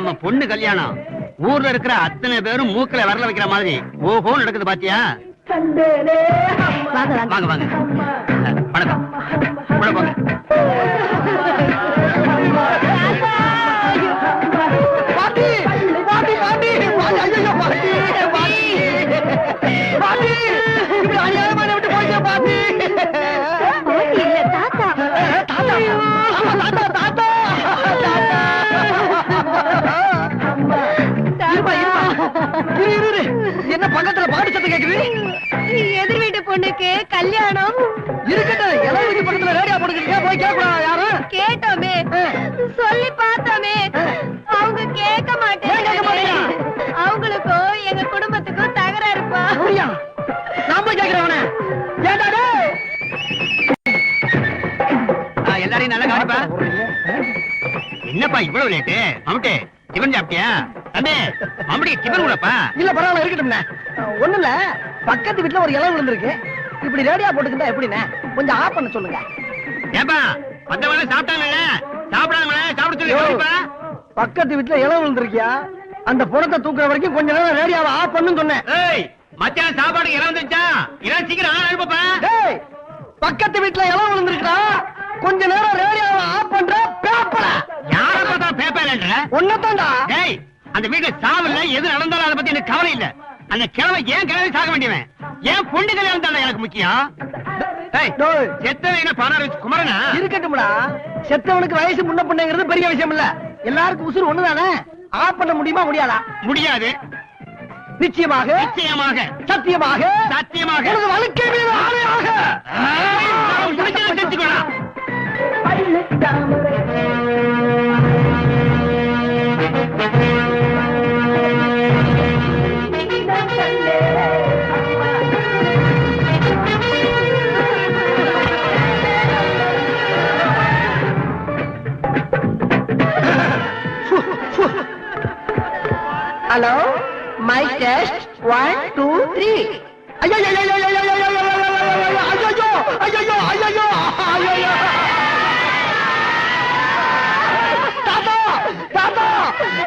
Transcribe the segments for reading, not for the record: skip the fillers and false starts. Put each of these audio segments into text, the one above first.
நம்ம பொண்ணு கல்யாணம் ஊர்ல இருக்கிற அத்தனை பேரும் மூக்கல வரல வைக்கிற மாதிரி ஓஹோ நடக்குது பாத்தியா? வாங்க வாங்க. வணக்கம். உள்ள போங்க. பாட்டி பாட்டி பாட்டி ஐயோ பாட்டி பாட்டி பாட்டி இப்படி அநியாயமா விட்டு போயிட்டே பாட்டி. இல்ல தாத்தா. தாத்தா தாத்தா தாத்தா என்ன பக்கத்துல பாட்டு சத்தம் கேக்குது? எதிர் வீட்டு பொண்ணுக்கு கல்யாணம். இருக்கட்டும், எல்லாம் வீட்டு பக்கத்துல ரேடியோ போட்டுக்கிட்டு போய் கேட்கலாம். யாரும் கேட்டோமே, சொல்லி பார்த்தோமே, அவங்க கேட்க மாட்டேங்க. அவங்களுக்கும் எங்க குடும்பத்துக்கும் தகராறு இருப்பா. நாம கேக்குறவன எல்லாரையும் நல்லா கவனிப்பா. என்னப்பா இவ்வளவு லேட்டு? மம்முட்டி டிபன் சாப்பிட்டியா? தம்பி மம்முட்டி டிபன் கூடப்பா. இல்ல பரவாயில்ல இருக்கட்டும். ஒண்ணு இல்ல, பக்கத்து வீட்டுல ஒரு இலை விழுந்திருக்கு. இப்படி ரேடியா போட்டுக்கிட்டா எப்படின்னு கொஞ்சம் ஆஃப் பண்ண சொல்லுங்க. ஏப்பா வந்தவங்க சாப்பிட்டாங்கல்ல, சாப்பிடாமல சாப்பிட சொல்லி கவனிப்பா. பக்கத்து வீட்டுல இலை விழுந்திருக்கியா? அந்த புறத்தை தூக்குற வரைக்கும் கொஞ்ச நேரம் ரேடியோவை ஆஃப் பண்ணு சொன்னேன். ஏய் மச்சான் சாப்பாடு இலை வந்துச்சா? இலை சீக்கிரம் அனுப்பப்பா. ஏய் பக்கத்து வீட்டுல இலை விழுந்திருக்கா? கொஞ்ச நேரம் ரேடியோவை ஆஃப் பண்ற பேப்பர. யார பார்த்தா பேப்பர்ன்ற? ஒன்னதான்டா. ஏய் அந்த வீட்ல சாவல்ல எது நடந்தாலும் அத பத்தி எனக்கு கவலை இல்ல. அந்த கிழமை ஏன் கிழமை சாக வேண்டியவன்? ஏன் பொண்ணு கல்யாணம் தானே எனக்கு முக்கியம். ஏய் செத்தவன பானாரு குமரனா இருக்கட்டும்டா. செத்தவனுக்கு வயசு முன்ன பொண்ணுங்கிறது பெரிய விஷயம் இல்ல. எல்லாருக்கும் உசுறு ஒண்ணுதானே. ஆஃப் பண்ண முடியுமா முடியாதா? முடியாது. நிச்சயமாக நிச்சயமாக சத்தியமாக சத்தியமாக எனது வாழ்க்கை மீது ஆணையாக தெரிஞ்சுக்கணும். Hello, my test 1 2 3. ஐயோ ஐயோ ஐயோ ஐயோ ஐயோ ஐயோ ஐயோ ஐயோ தாத்தா தாத்தா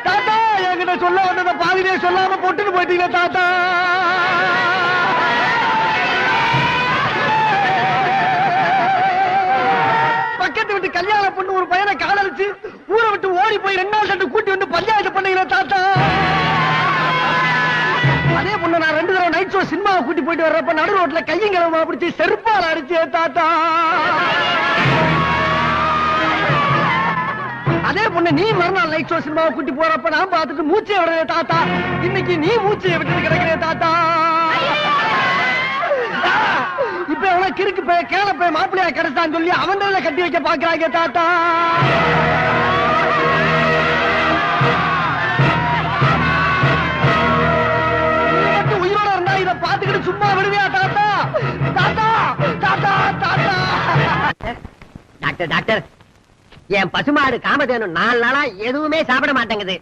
தாத்தா என்கிட்ட சொல்ல வந்தத பாதியிலே சொல்லாம போட்டுட்டு போயிட்டீங்க தாத்தா. பக்கத்து விட்டு கல்யாணம் பண்ணு ஒரு பையனை காதலிச்சு ஊரை விட்டு ஓடி போய் 2 நாள் கண்டு கூட்டி வந்து பஞ்சாயத்து பண்ணீங்க தாத்தா. அதே பொண்ணு நான் 2 தடவை நைட் ஷோ சினிமாவை கூட்டி போயிட்டு வர்றப்ப நடு ரோட்ல கையும் கிளம்ப பிடிச்சி செருப்பால் அடிச்சே தாத்தா. அதே பொண்ணு நீ மறுநாள் நைட் ஷோ சினிமாவை கூட்டி போறப்ப நான் பார்த்துட்டு மூச்சை விடுறேன் தாத்தா. இன்னைக்கு நீ மூச்சையை விட்டு கிடக்கிறேன் தாத்தா. இப்ப எவ்வளவு கிறுக்கு போய் கேள போய் மாப்பிள்ளையா கிடைச்சான்னு சொல்லி அவன் கட்டி வைக்க பாக்குறாங்க தாத்தா. உயிரோட இருந்தா இத பாத்துக்கிட்டு சும்மா விடுவியா தாத்தா? தாத்தா தாத்தா தாத்தா. டாக்டர் டாக்டர், என் பசுமாடு காமதேனு 4 நாளா எதுவுமே சாப்பிட மாட்டேங்குது.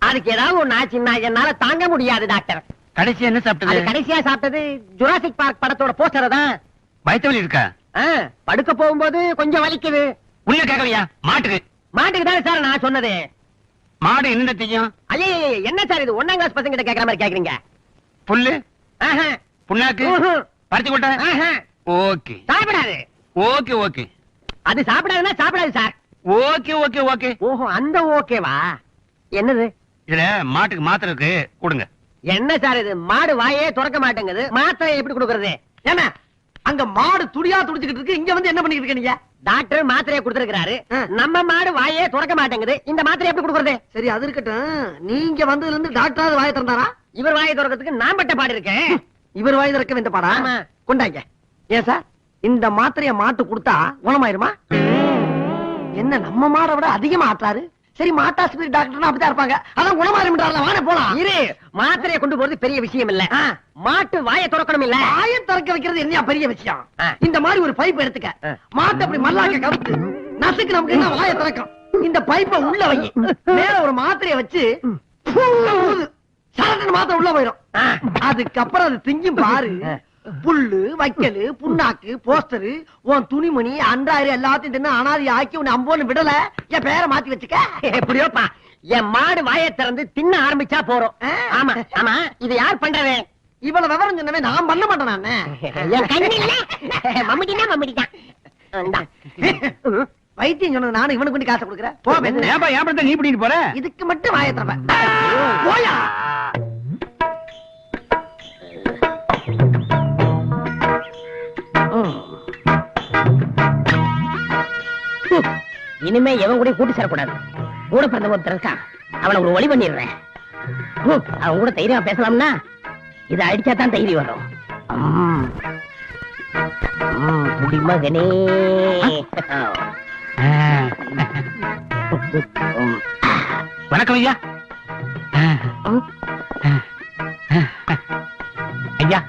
அதுக்கு ஏதாவது ஒண்ணு ஆச்சுன்னா என்னால தாங்க முடியாது டாக்டர். கடைசி என்ன சாப்பிட்டது? கடைசியா சாப்பிட்டது ஜுராசிக் பார்க் படத்தோட போஸ்டர் தான். வயிற்று வலி இருக்கா? படுக்க போகும்போது கொஞ்சம் வலிக்குது. உள்ள கேட்கலையா? மாட்டுக்கு மாட்டுக்கு தானே சார் நான் சொன்னது. மாடு என்ன தெரியும்? ஐயே என்ன சார் இது 1ஆம் கிளாஸ் பசங்க கிட்ட கேக்குற மாதிரி கேக்குறீங்க? புல்லு புண்ணாக்கு பறிச்சு கொட்ட. ஓகே சாப்பிடாது. ஓகே ஓகே அது சாப்பிடாதுன்னா சாப்பிடாது சார். Okay okay okay. ஓஹோ அந்த ஓகேவா? என்னது இதுல மாட்டுக்கு மாத்திரை இருக்கு, கொடுங்க. என்ன சார் இது? மாடு வாயே திறக்க மாட்டேங்குது, மாத்திரை எப்படி கொடுக்கறது? ஏன்னா அங்க மாடு துடியா துடிச்சுக்கிட்டு இருக்கு, இங்க வந்து என்ன பண்ணிட்டு இருக்க நீங்க? டாக்டர் மாத்திரையை கொடுத்திருக்காரு, நம்ம மாடு வாயே திறக்க மாட்டேங்குது, இந்த மாத்திரை எப்படி கொடுக்கறது? சரி அது இருக்கட்டும், நீங்க வந்ததுல இருந்து டாக்டர் வாயை திறந்தாரா? இவர் வாயை திறக்கிறதுக்கு நான் பட்ட பாடு இருக்கேன். இவர் வாய் திறக்க இந்த பாடா? கொண்டாங்க. ஏன் சார் இந்த மாத்திரைய மாட்டு கொடுத்தா குணமாயிருமா? என்ன நம்ம மாடை விட அதிகமா ஆட்டாரு? சரி மாட்டாஸ்பத்திரி டாக்டர் அப்படிதான் இருப்பாங்க, அதான் குணமாயிரும்ன்றாருல. வாங்க போலாம். இரு, மாத்திரையை கொண்டு போறது பெரிய விஷயம் இல்ல, மாட்டு வாயை திறக்கணும் இல்ல. வாயை திறக்க வைக்கிறது என்ன பெரிய விஷயம்? இந்த மாதிரி ஒரு பைப் எடுத்துக்க, மாட்டு அப்படி மல்லாக்க கவுத்து நசுக்கு, நமக்கு என்ன வாயை திறக்கும். இந்த பைப்பை உள்ள வை, மேல ஒரு மாத்திரையை வச்சு மாத்திரை உள்ள போயிடும். அதுக்கப்புறம் அது திங்கும் பாரு. புல்லு வைக்கலு புண்ணாக்கு போஸ்டரு உன் துணிமணி அன்றாயிரம் எல்லாத்தையும் தின்னு அனாதி ஆக்கி உன்னை அம்போன்னு விடல. என் பேரை மாத்தி வச்சுக்க. எப்படியோப்பா என் மாடு வாயை திறந்து தின்ன ஆரம்பிச்சா போறோம். ஆமா ஆமா, இது யார் பண்றது? இவ்வளவு விவரம் சொன்னவே நான் பண்ண மாட்டேன் நானு. என் கண்ணில்ல மம்முட்டினா மம்முட்டிதான். வைத்தியம் சொன்னது நானும் இவனுக்கு பண்ணி காசு கொடுக்குறேன். போ ஏப்பா ஏப்பா நீ பிடிட்டு போற? இதுக்கு மட்டும் வாயை திறப்பேன். போயா. இனிமே எவன் கூட கூட்டி சேரக்கூடாது. கூட பிறந்த ஒருத்தர் இருக்கான், அவனை ஒரு வழி பண்ணிடுறேன். அவன் கூட தைரியமா பேசலாம்னா இதை அடிச்சா தான் தைரியம் வரும். குடிமகனே. வணக்கம் ஐயா. ஐயா,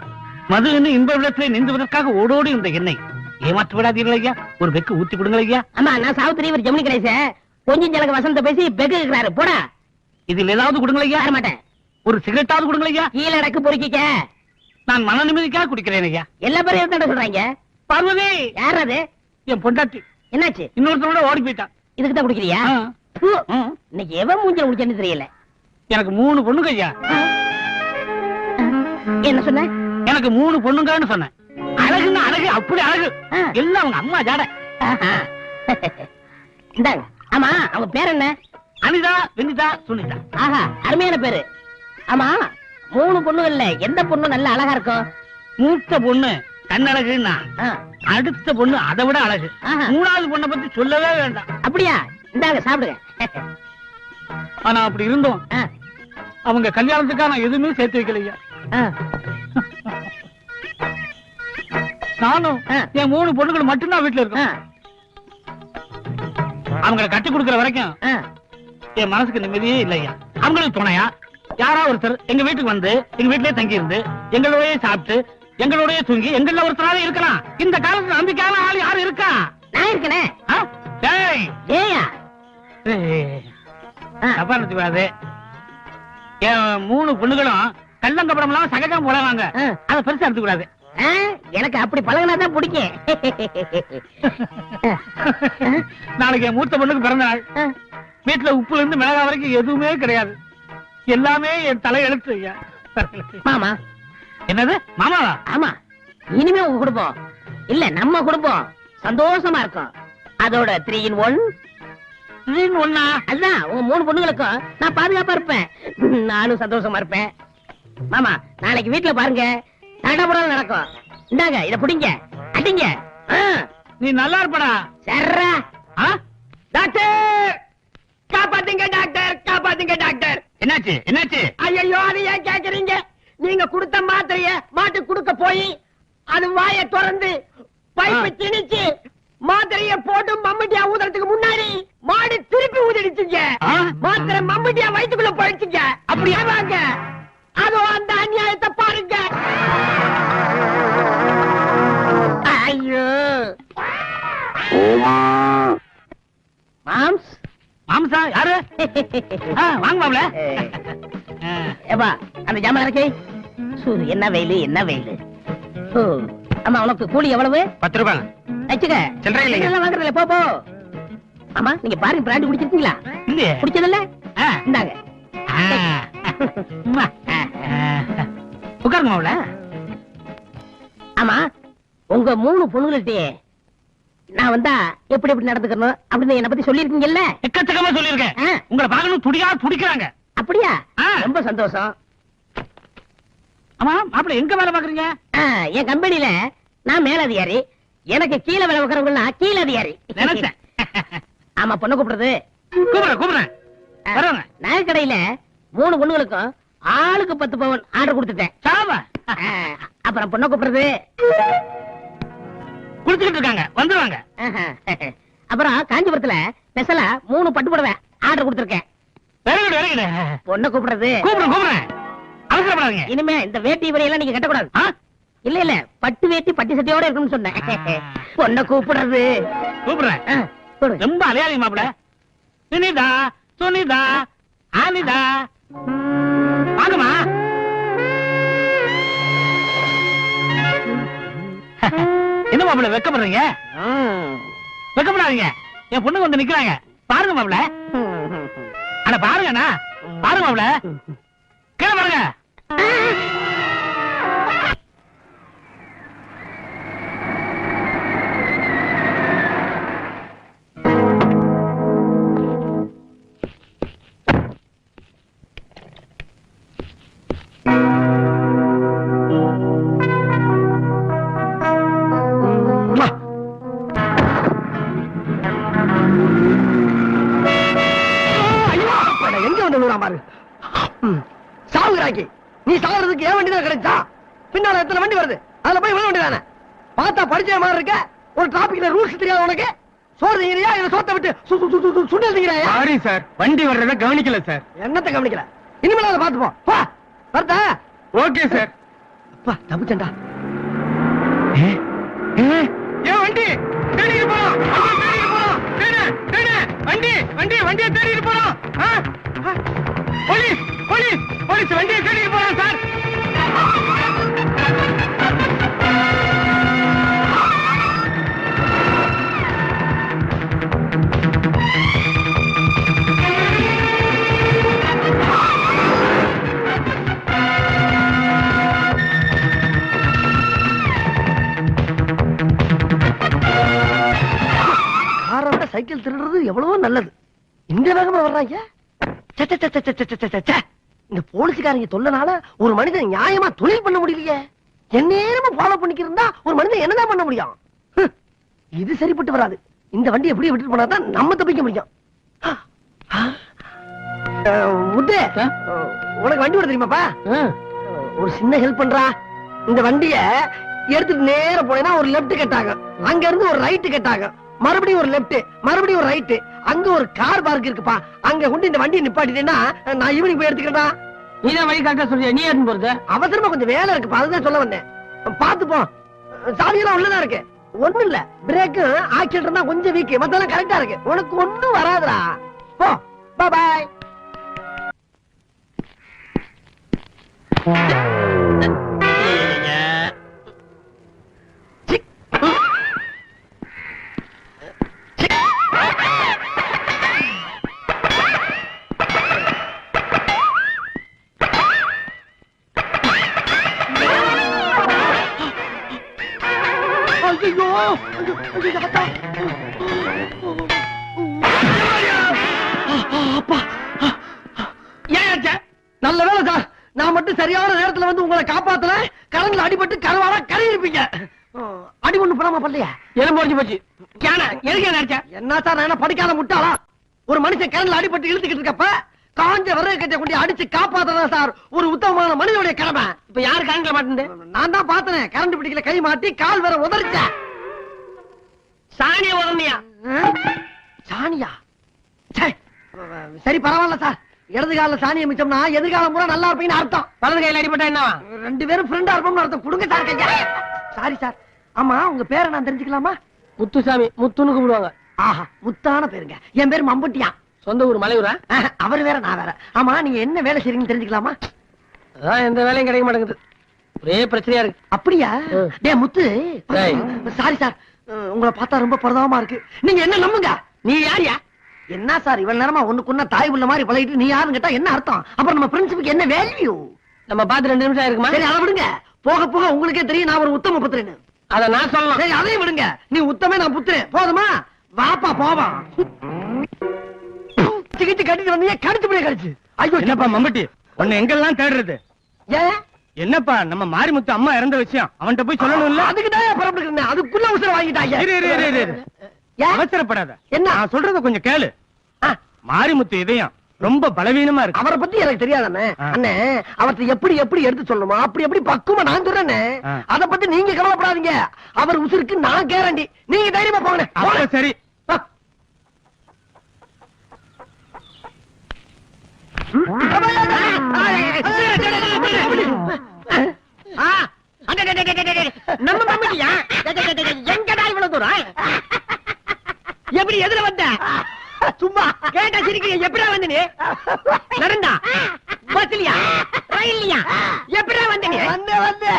மது இன்ப விடத்திலே நின்றுவதற்காக ஓடோடி இந்த எண்ணெய் ஏமாற்று விடாதீர்கள் ஐயா. ஒரு பெக்கு ஊத்தி கொடுங்க ஐயா. ஆமா, நான் சாவித்திரி, இவர் ஜெமினி கணேச. கொஞ்சம் ஜனக்கு வசந்த பேசி பெக்கு இருக்கிறாரு. போடா. இதில் ஏதாவது கொடுங்க ஐயா. தர மாட்டேன். ஒரு சிகரெட்டாவது கொடுங்க ஐயா. கீழே அடக்கு பொறுக்கிக்க. நான் மன நிம்மதிக்காக குடிக்கிறேன் ஐயா. எல்லா பேரும் என்ன சொல்றாங்க? பார்வதி. யார் அது? என் பொண்டாட்டி. என்னாச்சு? இன்னொருத்தரோட ஓடி போயிட்டான். இதுக்கு தான் குடிக்கிறியா? இன்னைக்கு எவன் மூஞ்சல் முடிச்சேன்னு தெரியல. எனக்கு 3 பொண்ணுங்க ஐயா. என்ன சொன்ன? எனக்கு 3 பொண்ணுங்கன்னு சொன்னேன். அழகுன்னா அழகு, அப்படி அழகு. எல்லாம் அவங்க அம்மா ஜாட. இந்தாங்க. ஆமா, அவங்க பேர் என்ன? அனிதா, வெனிதா, சுனிதா. ஆஹா, அருமையான பேரு. ஆமா, 3 பொண்ணுகள்ல எந்த பொண்ணு நல்ல அழகா இருக்கும்? மூத்த பொண்ணு கண்ணழகுன்னா, அடுத்த பொண்ணு அதை விட அழகு. 3வது பொண்ணை பத்தி சொல்லவே வேண்டாம். அப்படியா? இந்தாங்க சாப்பிடுங்க. ஆனா அப்படி இருந்தோம் அவங்க கல்யாணத்துக்காக நான் எதுவுமே சேர்த்து வைக்கலையா. நானும் என் 3 பொண்ணுகள் மட்டும்தான் வீட்டுல இருக்கேன். அவங்களை கட்டி கொடுக்கற வரைக்கும் என் மனசுக்கு நிம்மதியே இல்லையா. அவங்களுக்கு துணையா யாரா ஒருத்தர் எங்க வீட்டுக்கு வந்து எங்க வீட்டிலேயே தங்கி இருந்து எங்களோடய சாப்பிட்டு எங்களோடய தூங்கி எங்கள ஒருத்தராக இருக்கலாம். இந்த காலத்துல நம்பிக்கையான ஆள் யாரு இருக்கா? நான் இருக்கனே. தப்பா நினைச்சுக்காது. என் 3 பொண்ணுகளும் கள்ளங்கப்படம் எல்லாம் சகஜம் போலவாங்க. அதை பெருசா எடுத்துக்கூடாது. எனக்கு அப்படி பழகினாதான் பிடிக்கும். நாளைக்கு என் மூத்த பொண்ணுக்கு பிறந்த நாள். வீட்டுல உப்புல இருந்து மிளகா வரைக்கும் எதுவுமே கிடையாது. எல்லாமே என் தலை எழுத்து. மாமா. என்னது மாமாவா? ஆமா, இனிமே உங்க குடும்பம் இல்ல நம்ம குடும்பம் சந்தோஷமா இருக்கும். அதோட 3 in 1. 3 in 1. அதுதான் உங்க 3 பொண்ணுங்களுக்கும் நான் பாதுகாப்பா இருப்பேன். நானும் சந்தோஷமா இருப்பேன். மாமா, நாளைக்கு வீட்டுல பாருங்க தடபுடல் நடக்கும். இந்தாங்க, இத புடிங்க, அடிங்க. நீ நல்லா இருப்படா. சர்ரா. டாக்டர் காப்பாத்துங்க, டாக்டர் காப்பாத்துங்க டாக்டர். என்னாச்சு என்னாச்சு? ஐயோ, அது ஏன் கேக்குறீங்க? நீங்க கொடுத்த மாத்திரைய மாட்டு குடுக்க போய் அது வாயை திறந்து பைப்பை திணிச்சு மாத்திரைய போட்டு மம்முட்டியா ஊதுறதுக்கு முன்னாடி மாடு திருப்பி ஊதிடுச்சுங்க. மாத்திரை மம்முட்டியா வயிற்றுக்குள்ள போயிடுச்சுங்க. அப்படியே வாங்க, அதோ அந்த அநியாயத்தை பாருங்க. ஐயோ. மாம்ஸ். மாம்சா யாரு? வாங்க மாப்ள. ஏப்பா, அந்த ஜாமான் இறக்கி. என்ன வெயிலு, என்ன வெயிலு. ஆமா, உனக்கு கூலி எவ்வளவு? 10 ரூபாய். வச்சுக்க. சில்லறை இல்லைங்க. வாங்குறதுல போ போ. ஆமா, நீங்க பாருங்க, பிராண்டி குடிச்சிருக்கீங்களா? இல்லையே. குடிச்சதில்ல? இந்தாங்க. உட்காருங்க மாப்ள. ஆமா, உங்க 3 பொண்ணுகள்கிட்டயே நான் வந்தா எப்படி எப்படி நடந்துக்கணும் அப்படின்னு என்ன பத்தி சொல்லிருக்கீங்கல்ல? எக்கச்சக்கமா சொல்லிருக்கேன். உங்களை பார்க்கணும் துடியா துடிக்கிறாங்க. அப்படியா? ரொம்ப சந்தோஷம். ஆமா மாப்பிள்ள, எங்க வேலை பாக்குறீங்க? என் கம்பெனில நான் மேலதிகாரி, எனக்கு கீழே வேலை பார்க்கறவங்க கீழ அதிகாரி. நினைச்சேன். ஆமா, பொண்ணு கூப்பிடுறது. கூப்பிடுறேன். நகைக்கடையில 3 பொண்ணுகளுக்கும் ஆளுக்கு 10 பவுன் ஆர்டர் கொடுத்துட்டேன். அப்புறம் பொண்ணு கூப்பிடுறது. குளிச்சுக்கிட்டு இருக்காங்க, வந்துருவாங்க. அப்புறம் காஞ்சிபுரத்துல ஸ்பெஷலா 3 பட்டு புடவை ஆர்டர் கொடுத்திருக்கேன். பொண்ணு கூப்பிடுறது. கூப்பிடுறேன். அவசரப்படாதீங்க. இனிமே இந்த வேட்டி வரையெல்லாம் நீங்க கட்டக்கூடாது. இல்ல இல்ல, பட்டு வேட்டி பட்டு சட்டையோட இருக்குன்னு சொன்னேன். பொண்ண கூப்பிடுறது. கூப்பிடுறேன். ரொம்ப அலையாளி மாப்பிள. சுனிதா, சுனிதா, ஆனிதா, வாங்கம்மா. என்ன மாப்பிள வெக்கப்படுறீங்க? வெக்கப்படாதீங்க. என் பொண்ணுக்கு வந்து நிக்கிறாங்க, பாருங்க மாப்பிள. அட பாருங்கண்ணா, பாருங்க அவள கீழே பாருங்க. சாவுகிறாக்கி நீ சாகுறதுக்கு ஏன் வண்டி தான் கிடைச்சா? பின்னால எத்தனை வண்டி வருது, அதுல போய் விழ வேண்டியதானே? பார்த்தா படிச்ச மாதிரி இருக்க, ஒரு டிராபிக்ல ரூல்ஸ் தெரியாது உனக்கு. சோறு திங்கிறியா இல்ல சோத்தை விட்டு சுண்டல் திங்கிறாயா? சாரி சார், வண்டி வர்றத கவனிக்கல சார். என்னத்தை கவனிக்கல? இனிமேல அதை பார்த்துப்போம். வா வரதா? Okay sir. அப்பா தப்புச்சண்டா. ஏன் வண்டி தேடிட்டு போறோம், வண்டியை தேடிட்டு போறோம். போலீஸ் போலீஸ் போலீஸ் வண்டியை தேடிட்டு போறோம் சார். சைக்கிள் திருடுறது எவ்வளவோ நல்லது. இந்த வேகமா வர்றாங்க. இந்த போலீஸ்காரங்க தொல்லனால ஒரு மனிதன் நியாயமா தொழில் பண்ண முடியலையே. எந்நேரமும் ஃபாலோ பண்ணிக்கிருந்தா ஒரு மனிதன் என்னதான் பண்ண முடியும்? இது சரிப்பட்டு வராது. இந்த வண்டி எப்படி விட்டுட்டு போனாதான் நம்ம தப்பிக்க முடியும். முத்து, உனக்கு வண்டி ஓட தெரியுமாப்பா? ஒரு சின்ன ஹெல்ப் பண்றா. இந்த வண்டிய எடுத்துட்டு நேர போனேன்னா ஒரு லெப்ட் கட்டாங்க, அங்க இருந்து ஒரு ரைட் கட்டாங்க, மறுபடியும் ஒரு லெப்ட், மறுபடியும் ஒரு ரைட். அங்க ஒரு கார் பார்க் இருக்குப்பா, அங்க கொண்டு இந்த வண்டியை நிப்பாட்டிட்டேன்னா நான் ஈவினிங் போய் எடுத்துக்கிறேன். நீதான் வழி கரெக்டா சொல்றியா? நீ ஏன் போறது? அவசரமா கொஞ்சம் வேலை இருக்குப்பா, அதுதான் சொல்ல வந்தேன். பாத்துப்போம், சாவியெல்லாம் உள்ளதா இருக்கு. ஒண்ணும் இல்ல, பிரேக் ஆக்சிடென்ட் தான் கொஞ்சம் வீக், மத்தெல்லாம் கரெக்டா இருக்கு. உனக்கு ஒண்ணும் வராதுடா. போ, பை பாய். நல்ல வேலை சார், நான் மட்டும் சரியான நேரத்துல வந்து உங்களை காப்பாத்தல. கரண்ட்ல அடிபட்டு கரவாடா கரை இருப்பீங்க. அடி ஒண்ணு போடாம பண்ணலையா? எலும்பு உடைஞ்சு போச்சு. என்ன சார், நான் படிக்காத முட்டாளா? ஒரு மனுஷன் கரண்ட்ல அடிபட்டு இழுத்துக்கிட்டு இருக்கப்ப காஞ்ச விறகு கட்டை கொண்டு அடிச்சு காப்பாத்ததான் சார் ஒரு உத்தமமான மனிதனுடைய கடமை. இப்ப யாரு கரண்ட்ல மாட்டேன்? நான் தான் பார்த்தேன், கரண்ட் பிடிக்கல கை மாட்டி கால் வேற உதறிச்ச. சாணிய உடனியா? சாணியா? சரி பரவாயில்ல சார், இடது கால சாணியை மிச்சம்னா எதிர்காலம் பூரா நல்லா இருப்பீங்கன்னு அர்த்தம். வலது கையில அடிபட்டா என்ன? ரெண்டு பேரும் ஃப்ரெண்டா இருப்போம்னு அர்த்தம். கொடுங்க சார் கையா. Sorry sir. ஆமா, உங்க பேரை நான் தெரிஞ்சுக்கலாமா? முத்துசாமி, முத்துன்னு கூப்பிடுவாங்க. ஆஹா, முத்தான பேருங்க. என் பேரு மம்பட்டியா. சொந்த ஊர் மலையூரா? அவர் வேற நான் வேற. ஆமா, நீங்க என்ன வேலை செய்றீங்கன்னு தெரிஞ்சுக்கலாமா? அதான் எந்த வேலையும் கிடைக்க மாட்டேங்குது, ஒரே பிரச்சனையா இருக்கு. அப்படியா? டேய் முத்து, சாரி சார், உங்களை பார்த்தா ரொம்ப பரதாபமா இருக்கு. நீங்க என்ன நம்புங்க. நீ யாரியா? என்ன சார் இவ்வளவு நேரமா ஒண்ணுக்குன்னா தாய் உள்ள மாதிரி பழகிட்டு நீ யாருன்னு கேட்டா என்ன அர்த்தம்? அப்புறம் நம்ம பிரின்சிபுக்கு என்ன வேல்யூ? நம்ம பார்த்து 2 நிமிஷம் இருக்குமா? சரி அதை விடுங்க, போக போக உங்களுக்கே தெரியும் நான் ஒரு உத்தம புத்திரன்னு. அத நான் சொல்லலாம். சரி அதையும் விடுங்க, நீ உத்தமே நான் புத்திரன். போதுமா? வாப்பா போவான். சிகிச்சை கட்டிட்டு வந்தீங்க, கடிச்சு போய் கடிச்சு. ஐயோ என்னப்பா மம்பட்டி, உன்னை எங்கெல்லாம் தேடுறது? ஏன் என்னப்பா, நம்ம மாரிமுத்து அம்மா இறந்த விஷயம் அவன்கிட்ட போய் சொல்லணும் இல்ல? அதுக்கு தான் புறப்பட்டு அதுக்குள்ள உசுர வாங்கிட்டாங்க. அவசரப்படாத, என்ன நான் சொல்றத கொஞ்சம் கேளு. மாரிமுத்து இதயம் ரொம்ப பலவீனமா இருக்கு. அவரை பத்தி எனக்கு தெரியாதானே அண்ணே. அவற்றை எப்படி எப்படி எடுத்து சொல்லணுமா அப்படி எப்படி பக்குவமா நான் சொல்றேன்னு. அத பத்தி நீங்க கவலைப்படாதீங்க, அவர் உசுருக்கு நான் கேரண்டி. நீங்க தைரியமா போங்க. சரி. நம்ம மம்மிட்டியா? எங்கடா இவ்வளவு தூரம்? எப்படி எதுல வந்த? சும்மா கேட்டா சிரிக்கிறீங்க. எப்படா வந்த நீ? நடந்தா? பஸ்லியா? ரயில்லையா? எப்படா வந்த நீ? வந்து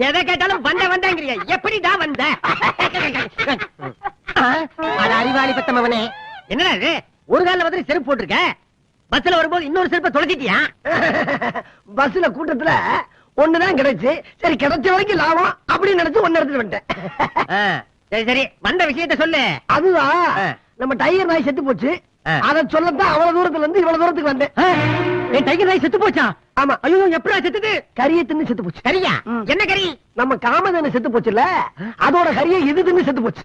எதை கேட்டாலும் வந்தங்கிறியா? எப்படிடா வந்த? அட அறிவாளி பத்தமவனே, என்னடா இது? ஒரு கால வந்து செருப்பு போட்டிருக்க, பஸ்ல வரும்போது இன்னொரு செருப்பை தொலைச்சிட்டியா? பஸ்ல கூட்டத்துல ஒண்ணுதான் கிடைச்சு, சரி கிடைச்ச வரைக்கும் லாபம் அப்படின்னு நினைச்சு ஒன்னு எடுத்துட்டு வந்துட்டேன். சரி சரி, வந்த விஷயத்த சொல்லு. அதுதான் நம்ம டைகர் நாய் செத்து போச்சு. அத சொல்லத்தான் அவ்வளவு தூரத்துல இருந்து இவ்வளவு தூரத்துக்கு வந்தேன். என் டைகர் நாய் செத்து போச்சா? ஆமா. ஐயோ, எப்படா செத்துது? கறியை தின்னு செத்து போச்சு. கரியா? என்ன கறி? நம்ம காமதேனு செத்து போச்சுல, அதோட கறியை இது தின்னு செத்து போச்சு.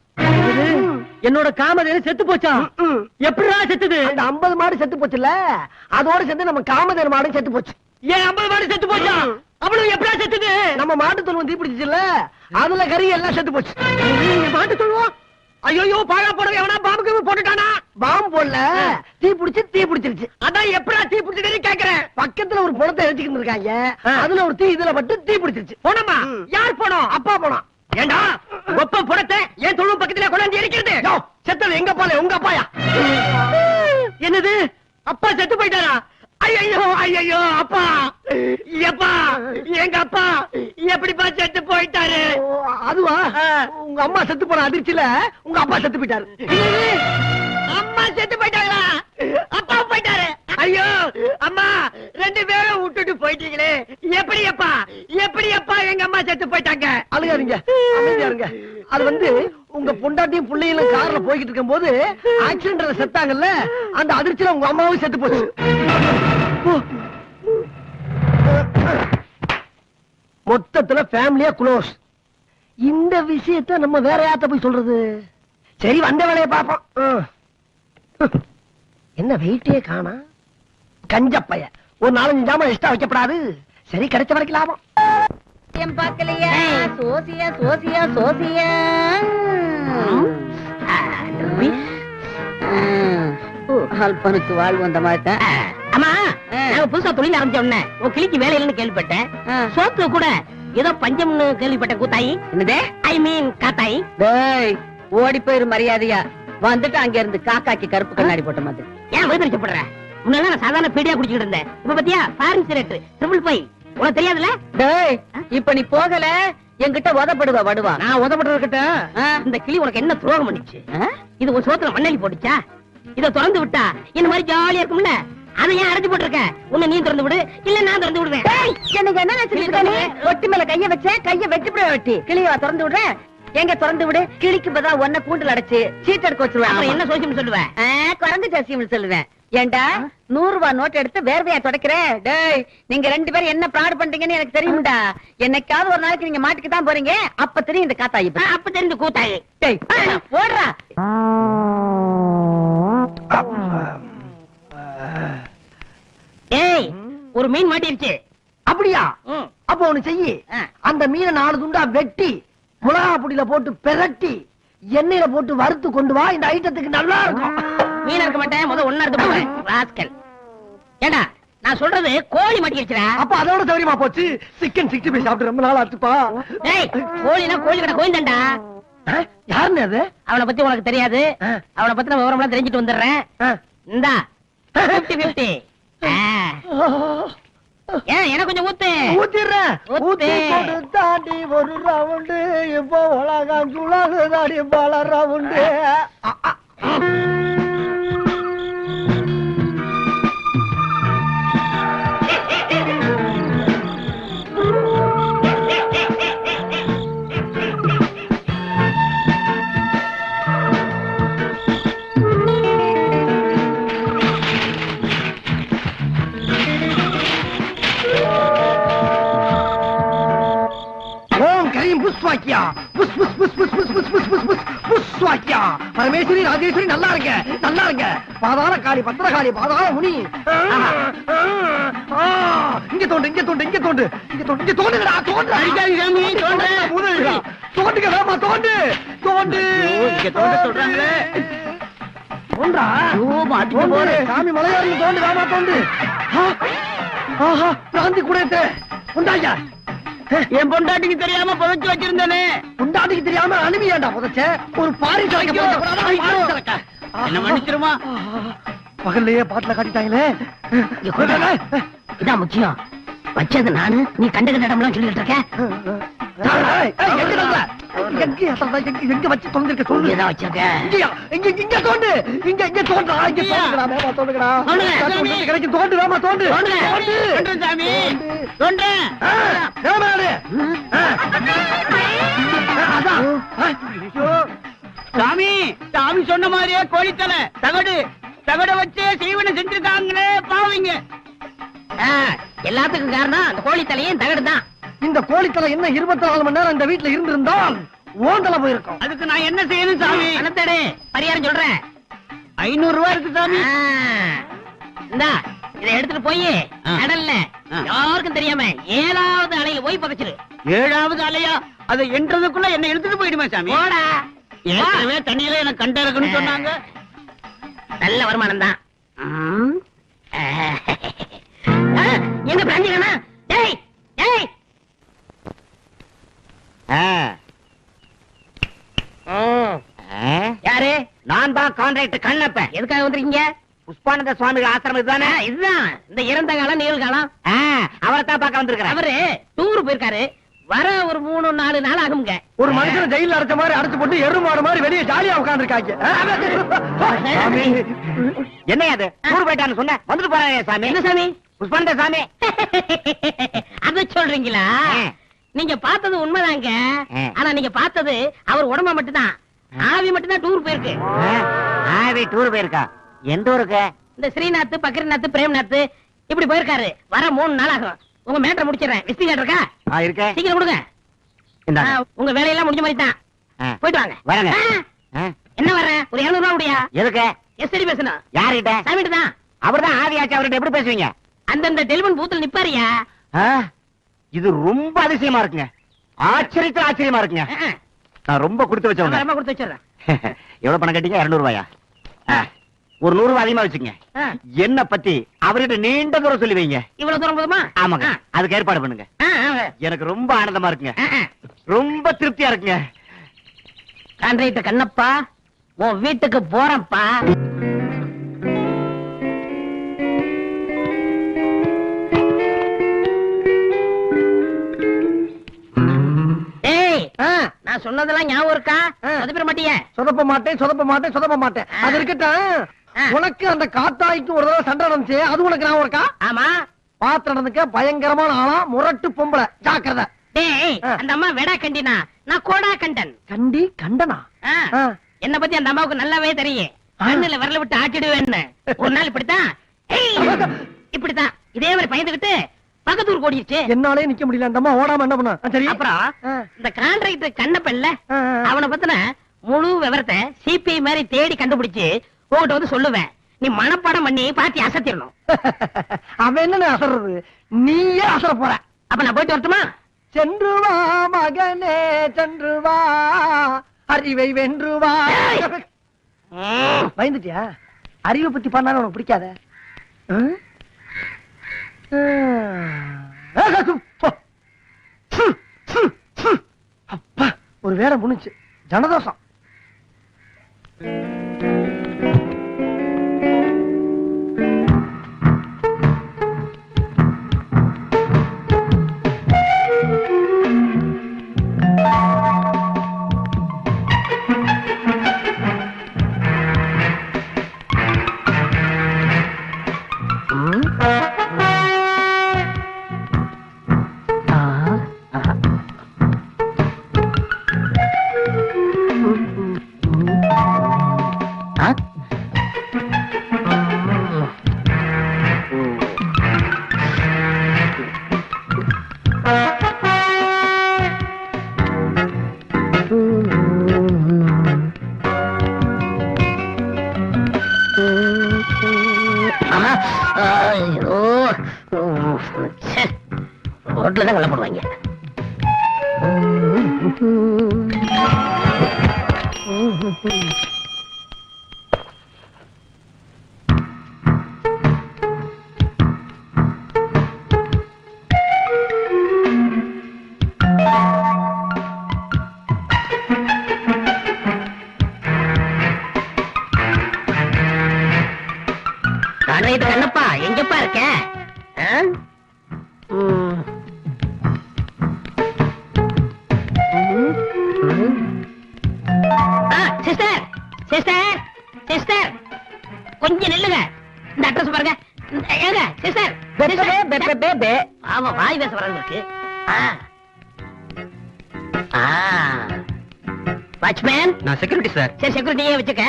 என்னோட காமதேனு செத்து போச்சா? எப்படா செத்துது? அந்த 50 மாடு செத்து போச்சுல, அதோட சேர்ந்து நம்ம காமதேனு மாடும் செத்து போச்சு. ஏன் 50 மாடு செத்து போச்சா? அவ்வளவு எப்படா செத்துது? நம்ம மாட்டு தொழுவம் தீப்பிடிச்சுல, அதுல கறி எல்லாம் செத்து போச்சு. மாட்டு தொழுவம்? ஐயோ, பாழா போடவே எவனா பாம்புக்கு போட்டுட்டானா? பாம்பு போடல, தீ பிடிச்சிருச்சு. அதான் எப்படா தீ பிடிச்சதுன்னு கேக்குறேன். பக்கத்துல ஒரு புணத்தை எரிச்சுக்கிட்டு இருக்காங்க, அதுல ஒரு தீ இதுல பட்டு தீ பிடிச்சிருச்சு. போனமா? யார் போனோம்? அப்பா போனோம். ஏண்டா ஒப்ப புறத்தை என் தொழுவம் பக்கத்துல கொண்டாந்து எரிக்கிறது? செத்தது எங்க அப்பால, உங்க அப்பாயா? என்னது, அப்பா செத்து போயிட்டாரா? ஐயோ ஐயோ, அப்பா எப்பா, எங்க அப்பா எப்படிப்பா செத்து போயிட்டாரு? அதுவா, உங்க அம்மா செத்து போன அதிர்ச்சியில உங்க அப்பா செத்து போயிட்டாரு. அம்மா செத்து போயிட்டாங்களா? அப்பா போயிட்டாரு. ஐயோ அம்மா, 2 பேரும் விட்டுட்டு போயிட்டீங்களே, எப்படி அப்பா, எப்படி அப்பா எங்க அம்மா செத்து போயிட்டாங்க? அழுகாதீங்க, அமைதியா இருங்க. அது வந்து உங்க பொண்டாட்டியும் பிள்ளைகளும் கார்ல போய்கிட்டு இருக்கும் போது ஆக்சிடென்ட்ல செத்தாங்கல்ல, அந்த அதிர்ச்சியில உங்க அம்மாவும் செத்து போச்சு. மொத்தத்துல ஃபேமிலியா க்ளோஸ். இந்த விஷயத்தை நம்ம வேற யார்ட்ட போய் சொல்றது? சரி, வந்த வேலையை பாப்போம். என்ன வெயிட்டே காணா, கஞ்சப்பைய ஒரு 4-5 ஜாமான் எக்ஸ்ட்ரா வைக்கப்படாது. சரி, கிடைச்ச வரைக்கும் லாபம். பாக்கலையா? சோசியா சோசியா சோசியா. அல்பனுக்கு வாழ்வு வந்த மாதிரி தான். அம்மா, நாங்க புதுசா தொழில் ஆரம்பிச்ச உடனே உன் கிளிக்கு வேலை இல்லைன்னு கேள்விப்பட்டேன். சோத்துல கூட ஏதோ பஞ்சம்னு கேள்விப்பட்டேன். கூத்தாயி? என்னது? ஐ மீன் காத்தாயி. டேய், ஓடி போயிரு மரியாதையா. வந்துட்டு அங்க இருந்து காக்காக்கு கருப்பு கண்ணாடி போட்ட மாதிரி. ஏன் வயிற்றுப்படுற? முன்னால நான் சாதாரண பீடியா குடிச்சிட்டு இருந்தேன். இப்ப பாத்தியா, ஃபாரின் சிகரெட், ட்ரிபிள் 5. உனக்கு தெரியாதுல்ல? டேய், இப்ப நீ போகல என்கிட்ட உதப்படுவா வடுவா. நான் உதப்படுறதுக்கிட்ட இந்த கிளி உனக்கு என்ன துரோகம் பண்ணிச்சு? இது ஒரு சோத்துல மண்ணெலி போட்டுச்சா? இத திறந்து விட்டா இந்த மாதிரி ஜாலியா இருக்கும்ல, அதை ஏன் அடைச்சு போட்டிருக்க? உன்னை நீ திறந்து விடு, இல்ல நான் திறந்து விடுவேன். எனக்கு என்ன நினைச்சிருக்க நீ? ஒட்டி மேல கைய வச்ச, கைய வெட்டி போட வெட்டி கிளியவா திறந்து விடுறேன்? எங்க திறந்து விடு, கிளிக்கு பதிலா ஒன்ன கூண்டுல அடைச்சு சீட் எடுக்க வச்சிருவேன். என்ன சோசியம் சொல்லுவேன்? குரங்கு ஜாசியம் சொல்லுவேன். ஏண்டா 100 ரூபாய் நோட் எடுத்து வேர்வையா தொடக்கிற? டேய், நீங்க 2 பேரும் என்ன பிராடு பண்றீங்கன்னு எனக்கு தெரியும்டா. என்னைக்காவது ஒரு நாளைக்கு நீங்க மாட்டுக்கு தான் போறீங்க, அப்ப தெரியும் இந்த காத்தாயி. அப்ப தெரிந்து கூத்தாயி. டேய், ஓடுறா. ஏய், ஒரு மீன் மாட்டிருச்சு. அப்படியா? அப்ப ஒண்ணு செய்யி, அந்த மீனை 4 துண்டா வெட்டி மிளகா பொடியில போட்டு பெரட்டி எண்ணெயில போட்டு வறுத்து கொண்டு வா. இந்த ஐட்டத்துக்கு நல்லா இருக்கும். மீன் இருக்க மாட்டேன், முதல்ல ஒண்ணா எடுத்து போறேன். ராஸ்கல். ஏண்டா, நான் சொல்றது கோழி மாட்டிருச்சுடா. அப்ப அதோட சௌரியமா போச்சு. சிக்கன் 65 சாப்பிட்டு ரொம்ப நாள் ஆச்சுப்பா. டேய், கோழினா கோழி கடை கோயில்தான்டா. யாருன்னு அது? அவனை பத்தி உனக்கு தெரியாது. அவனை பத்தின விவரம் எல்லாம் தெரிஞ்சுட்டு வந்துடுறேன். இந்தா 50-50. ஏன் எனக்கு கொஞ்சம் ஊத்து. ஊத்திடுறேன். ஊத்தி போட்டு தாண்டி ஒரு ரவுண்டு, இப்போ உலகம் சுழகு தாடி பல ரவுண்டு. புஷ்வாக்கியா, புஷ் புஷ் புஷ் புஷ் புஷ் புஷ் புஷ் புஷ் புஷ் புஷ்வாக்கியா. பரமேஸ்வரி ராஜேஸ்வரி நல்லா இருங்க, நல்லா இருங்க. பாதாள காளி, பத்திரகாளி, பாதாள முனி. இங்க தோண்டு, இங்க தோண்டு, இங்க தோண்டு, இங்க தோண்டு, இங்க தோண்டுடா, தோண்டு. தோண்டுடா, தோண்டுங்க வேமா, தோண்டு, தோண்டு. இங்க தோண்ட சொல்றாங்களே. தோண்டா. தோண்டு. சாமி மலையாளி தோண்டு, வேமா தோண்டு. ஆஹா, பிராந்தி கூட உண்டாயா. என் பொண்டாட்டிக்கு தெரியாம புதைச்சு வச்சிருந்தேனே. பொண்டாட்டிக்கு தெரியாம அனுப்பியாண்டா புதைச்ச? ஒரு பாரி சலக்க என்ன மன்னிச்சிருமா? பகல்லையே பாட்டுல காட்டிட்டாங்களே. இதான் முக்கியம். வச்சது நானு, நீ கண்ட இடம்லாம் சொல்லிட்டு இருக்க. எங்க வச்சு தொந்திருக்க சொல்லு. இங்கதான் வச்சிருக்கேன். இங்க தோண்டு. இங்க தோண்டா. இங்க தோண்டுடா. வேமா தோண்டுடா. கிடைக்கு தோண்டு. வேமா தோண்டு. தோண்டு சாமி. தோண்டு. வேமா ஆடு. அதான். சாமி சாமி சொன்ன மாதிரியே கோழித்தலை தகட வச்சு சீவனை செஞ்சிருக்காங்களே பாவீங்க. எல்லாத்துக்கும் காரணம் அந்த கோழி தலையும் தகடு தான். இந்த கோழித்தலை என்ன 24 மணி நேரம் இந்த வீட்டுல இருந்திருந்தால் ஓந்தல போயிருக்கும். அதுக்கு நான் என்ன செய்யணும் சாமி? பணத்தேடு பரிகாரம் சொல்றேன். 500 ரூபாய் இருக்கு சாமி. இந்தா இதை எடுத்துட்டு போய் கடல்ல யாருக்கும் தெரியாம 7வது அலையில போய் பக்கச்சிரு. 7வது அலையா? அதை என்றதுக்குள்ள என்ன எடுத்துட்டு போயிடுமா சாமி? போடா. ஏற்கனவே தண்ணியில எனக்கு கண்ட இருக்குன்னு சொன்னாங்க. நல்ல வருமானம் தான். எங்க பிராஞ்சிக்கண்ணா? டேய் டேய். யாரு? நான் தான் கான்ட்ராக்டர் கண்ணப்ப. எதுக்காக வந்திருக்கீங்க? புஷ்பானந்த சுவாமிகள் ஆசிரமம் இதுதானே? இதுதான் இந்த இறந்த காலம் நிகழ்காலம். அவரை தான் பார்க்க வந்திருக்கிறேன். அவரு டூர் போயிருக்காரு. வர ஒரு 3-4 நாள் ஆகுங்க. ஒரு மனுஷனை ஜெயில அடைச்ச மாதிரி அடைச்சு போட்டு எருமாடு மாதிரி வெளியே ஜாலியா உட்கார்ந்துருக்காங்க. என்ன அது? டூர் போயிட்டான்னு சொன்ன வந்துட்டு போறாங்க சாமி. என்ன சாமி? புஷ்பானந்த சாமி. அத சொல்றீங்களா? நீங்க பார்த்தது உண்மைதாங்க. ஆனா நீங்க பார்த்தது அவர் உடம்ப மட்டும்தான். ஆவி மட்டும்தான் டூர் போயிருக்கு. ஆவி டூர் போயிருக்கா? எந்த ஊருக்கு? இந்த ஸ்ரீநாத், பக்ரிநாத், பிரேம்நாத் இப்படி போயிருக்காரு. வர 3 நாள் ஆகும். உங்க மேட்டரை முடிச்சிடறேன். விசிட்டிங் கார்டு இருக்கா? இருக்கே. சீக்கிரம் கொடுங்க. உங்க வேலையெல்லாம் முடிஞ்ச மாதிரி தான். போயிட்டு வாங்க. வரங்க. என்ன வர்றேன்? ஒரு 200 ரூபாய் முடியா? எதுக்கு? எஸ்டி பேசணும். யார்கிட்ட? சாமிகிட்ட தான். அவர்தான் ஆவியாச்சு. அவர்கிட்ட எப்படி பேசுவீங்க? அந்தந்த டெலிபோன் பூத்துல நிப்பாரியா? இது ரொம்ப அதிசயமா இருக்குங்க. ஆச்சரியத்துல ஆச்சரியமா இருக்குங்க. நான் ரொம்ப கொடுத்து வச்சவங்க. ரொம்ப கொடுத்து வச்சிடறேன். எவ்வளவு பணம் கட்டிங்க? 200 ரூபாயா? ஒரு 100 ரூபாய் அதிகமா வச்சுங்க. என்ன பத்தி அவர்கிட்ட நீண்ட தூரம் சொல்லி வைங்க. இவ்வளவு தூரம் போதுமா? ஆமாங்க. அதுக்கு ஏற்பாடு பண்ணுங்க. எனக்கு ரொம்ப ஆனந்தமா இருக்குங்க. ரொம்ப திருப்தியா இருக்குங்க. கான்ட்ராக்டர் கண்ணப்பா, உன் வீட்டுக்கு போறப்பா. நான் சொன்னதெல்லாம் ஞாபகம் இருக்கா? சொதப்பிட மாட்டிய? சொதப்ப மாட்டேன். அது இருக்கட்டும். உனக்கு அந்த காத்தாய்க்கு ஒரு தடவை சண்டை நடந்துச்சு. அது உனக்கு ஞாபகம் இருக்கா? ஆமா. பாத்து நடந்துக்க பயங்கரமான ஆளா, முரட்டு பொம்பளை. ஜாக்கிரதை. டேய், அந்த அம்மா வெடா கண்டினா, நான் கோடா கண்டன். கண்டனா? என்ன பத்தி அந்த அம்மாவுக்கு நல்லாவே தெரியும். கண்ணுல விரல விட்டு ஆட்டிடுவேன்னு. ஒரு நாள் இப்படித்தான் இதே மாதிரி பயந்துகிட்டு பக்கத்தூர் ஓடிடுச்சு. என்னாலே நிக்க முடியல. அந்த அம்மா ஓடாம என்ன பண்ண? சரி. அப்புறம் இந்த கான்ட்ராக்டர் கண்ணப்பல்ல, அவனை பத்தின முழு விவரத்தை சிபிஐ மாதிரி தேடி கண்டுபிடிச்சு உங்ககிட்ட வந்து சொல்லுவேன். நீ மனப்பாடம் பண்ணி பாத்தி அசத்திடணும். அவன் என்ன அசறது? நீயே அசர போற. அப்ப நான் போயிட்டு வரட்டுமா? சென்று வா மகனே, சென்று வா, அறிவை வென்று வா. பயந்துட்டியா? அறிவை பத்தி பண்ணாலும் உனக்கு பிடிக்காத. அப்பா, ஒரு வேலை முடிச்சு. ஜனதோஷம். ரோட்ல தான் கள்ள போடுவாங்க. கண்ணப்பா, எங்கப்பா இருக்க? சிஸ்டர் சிஸ்டர் கொஞ்சம் நில்லுங்க. இந்த அட்ரஸ் பாருங்க. ஏங்க சிஸ்டர் ஆமா வாய் பேச வர இருக்கு. வாட்ச்மேன் நான் செக்யூரிட்டி சார். சரி செக்யூரிட்டியே வச்சுக்க.